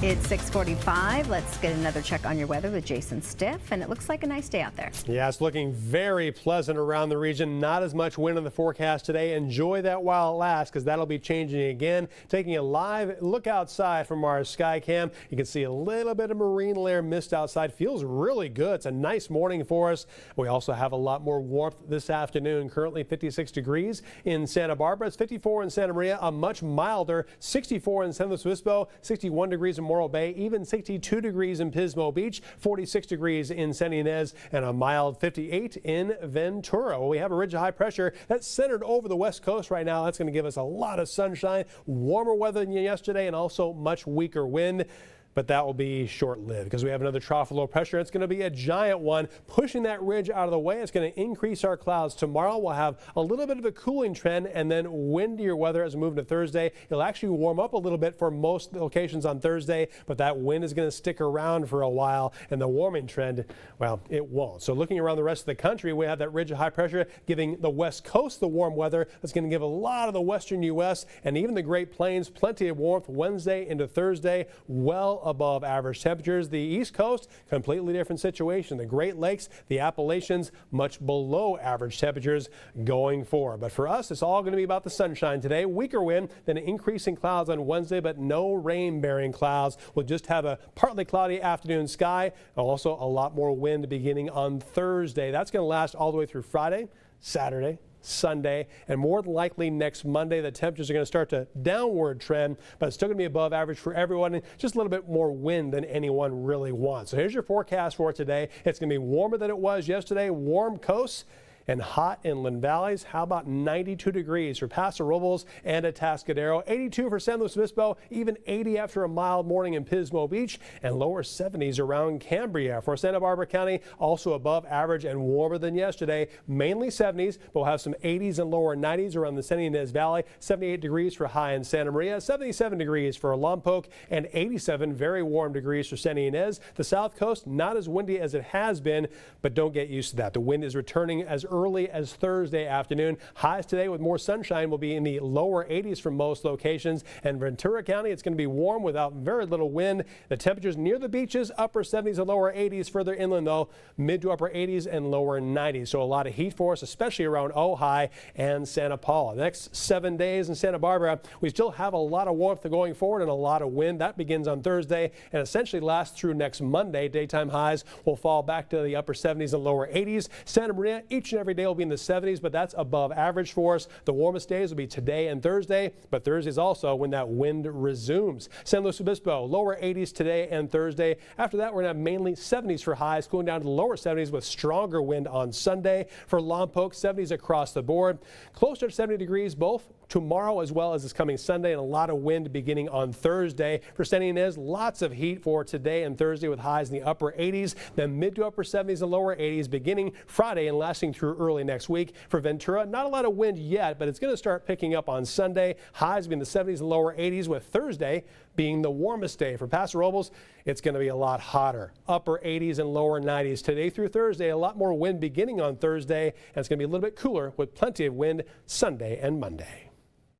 It's 6:45. Let's get another check on your weather with Jason Stiff, and it looks like a nice day out there. Yeah, it's looking very pleasant around the region. Not as much wind in the forecast today. Enjoy that while it lasts, because that'll be changing again. Taking a live look outside from our sky cam, you can see a little bit of marine layer mist outside. Feels really good. It's a nice morning for us. We also have a lot more warmth this afternoon. Currently 56 degrees in Santa Barbara. It's 54 in Santa Maria. A much milder 64 in San Luis Obispo, 61 degrees in Morro Bay, even 62 degrees in Pismo Beach, 46 degrees in San Ynez, and a mild 58 in Ventura. Well, we have a ridge of high pressure that's centered over the west coast right now. That's going to give us a lot of sunshine, warmer weather than yesterday, and also much weaker wind. But that will be short-lived because we have another trough of low pressure. It's going to be a giant one pushing that ridge out of the way. It's going to increase our clouds. Tomorrow we'll have a little bit of a cooling trend and then windier weather as we move into Thursday. It'll actually warm up a little bit for most locations on Thursday, but that wind is going to stick around for a while, and the warming trend, well, it won't. So looking around the rest of the country, we have that ridge of high pressure giving the west coast the warm weather. That's going to give a lot of the western U.S. and even the Great Plains plenty of warmth Wednesday into Thursday, well above average temperatures. The East Coast, completely different situation. The Great Lakes, the Appalachians, much below average temperatures going forward. But for us, it's all going to be about the sunshine today. Weaker wind, then increasing clouds on Wednesday, but no rain-bearing clouds. We'll just have a partly cloudy afternoon sky. Also a lot more wind beginning on Thursday. That's going to last all the way through Friday, Saturday, Sunday, and more than likely next Monday. The temperatures are going to start to downward trend, but it's still going to be above average for everyone, and just a little bit more wind than anyone really wants. So here's your forecast for today. It's going to be warmer than it was yesterday, warm coasts and hot inland valleys. How about 92 degrees for Paso Robles and Atascadero, 82 for San Luis Obispo, even 80 after a mild morning in Pismo Beach, and lower 70s around Cambria. For Santa Barbara County, also above average and warmer than yesterday, mainly 70s, but we'll have some 80s and lower 90s around the San Ynez Valley, 78 degrees for high in Santa Maria, 77 degrees for Lompoc, and 87 very warm degrees for San Ynez. The south coast, not as windy as it has been, but don't get used to that. The wind is returning as early as Thursday afternoon. Highs today with more sunshine will be in the lower 80s for most locations. And Ventura County, it's going to be warm without very little wind. The temperatures near the beaches, upper 70s and lower 80s. Further inland, though, mid to upper 80s and lower 90s. So a lot of heat for us, especially around Ojai and Santa Paula. The next 7 days in Santa Barbara, we still have a lot of warmth going forward and a lot of wind. That begins on Thursday and essentially lasts through next Monday. Daytime highs will fall back to the upper 70s and lower 80s. Santa Maria, each and every day will be in the 70s, but that's above average for us. The warmest days will be today and Thursday, but Thursday is also when that wind resumes. San Luis Obispo, lower 80s today and Thursday. After that, we're going to have mainly 70s for highs, cooling down to the lower 70s with stronger wind on Sunday. For Lompoc, 70s across the board. Closer to 70 degrees both tomorrow as well as this coming Sunday, and a lot of wind beginning on Thursday. For San Ynez, lots of heat for today and Thursday with highs in the upper 80s, then mid to upper 70s and lower 80s beginning Friday and lasting through early next week. For Ventura, not a lot of wind yet, but it's going to start picking up on Sunday. Highs being the 70s and lower 80s, with Thursday being the warmest day. For Paso Robles, it's going to be a lot hotter, upper 80s and lower 90s. Today through Thursday, a lot more wind beginning on Thursday, and it's going to be a little bit cooler with plenty of wind Sunday and Monday.